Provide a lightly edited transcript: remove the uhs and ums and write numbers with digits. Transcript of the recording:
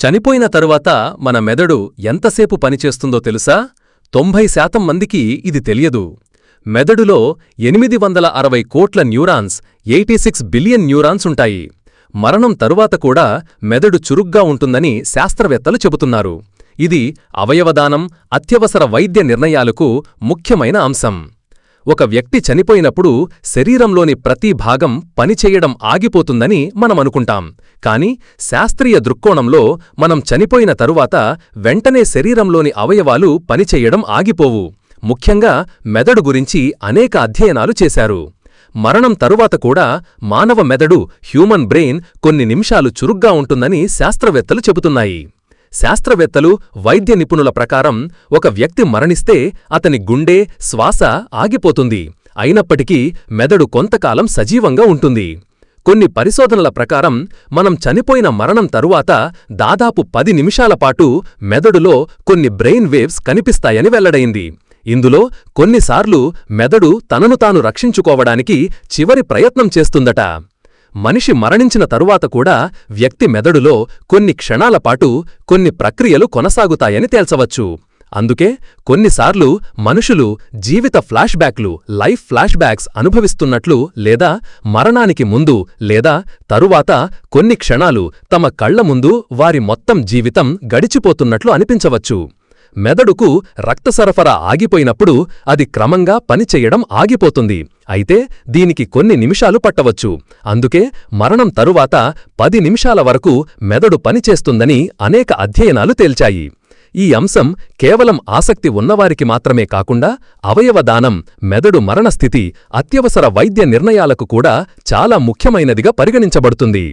చనిపోయిన తరువాత మన మెదడు ఎంతసేపు పనిచేస్తుందో తెలుసా? 90% మందికి ఇది తెలియదు. మెదడులో 860 కోట్ల న్యూరాన్స్, 86 బిలియన్ న్యూరాన్స్ ఉంటాయి. మరణం తరువాత కూడా మెదడు చురుగ్గా ఉంటుందని శాస్త్రవేత్తలు చెబుతున్నారు. ఇది అవయవదానం, అత్యవసర వైద్య నిర్ణయాలకు ముఖ్యమైన అంశం. ఒక వ్యక్తి చనిపోయినప్పుడు శరీరంలోని ప్రతి భాగం పనిచెయ్యడం ఆగిపోతుందని మనమనుకుంటాం. కాని శాస్త్రీయ దృక్కోణంలో మనం చనిపోయిన తరువాత వెంటనే శరీరంలోని అవయవాలు పనిచెయ్యడం ఆగిపోవు. ముఖ్యంగా మెదడు గురించి అనేక అధ్యయనాలు చేశారు. మరణం తరువాత కూడా మానవ మెదడు, హ్యూమన్ బ్రెయిన్ కొన్ని నిమిషాలు చురుగ్గా ఉంటుందని శాస్త్రవేత్తలు చెబుతున్నాయి. శాస్త్రవేత్తలు, వైద్య నిపుణుల ప్రకారం ఒక వ్యక్తి మరణిస్తే అతని గుండె, శ్వాస ఆగిపోతుంది. అయినప్పటికీ మెదడు కొంతకాలం సజీవంగా ఉంటుంది. కొన్ని పరిశోధనల ప్రకారం మనం చనిపోయిన మరణం తరువాత దాదాపు 10 నిమిషాల పాటు మెదడులో కొన్ని బ్రెయిన్ వేవ్స్ కనిపిస్తాయని వెల్లడైంది. ఇందులో కొన్నిసార్లు మెదడు తనను తాను రక్షించుకోవడానికి చివరి ప్రయత్నం చేస్తుందట. మనిషి మరణించిన తరువాత కూడా వ్యక్తి మెదడులో కొన్ని క్షణాల పాటు కొన్ని ప్రక్రియలు కొనసాగుతాయని తేల్చవచ్చు. అందుకే కొన్నిసార్లు మనుషులు జీవిత ఫ్లాష్ బ్యాక్లు, లైఫ్ ఫ్లాష్ బ్యాక్స్ అనుభవిస్తున్నట్లు, లేదా మరణానికి ముందు లేదా తరువాత కొన్ని క్షణాలు తమ కళ్ల ముందు వారి మొత్తం జీవితం గడిచిపోతున్నట్లు అనిపించవచ్చు. మెదడుకు రక్త సరఫరా ఆగిపోయినప్పుడు అది క్రమంగా పనిచెయ్యడం ఆగిపోతుంది. అయితే దీనికి కొన్ని నిమిషాలు పట్టవచ్చు. అందుకే మరణం తరువాత 10 నిమిషాల వరకు మెదడు పనిచేస్తుందని అనేక అధ్యయనాలు తేల్చాయి. ఈ అంశం కేవలం ఆసక్తి ఉన్నవారికి మాత్రమే కాకుండా అవయవదానం, మెదడు మరణస్థితి, అత్యవసర వైద్య నిర్ణయాలకు కూడా చాలా ముఖ్యమైనదిగా పరిగణించబడుతుంది.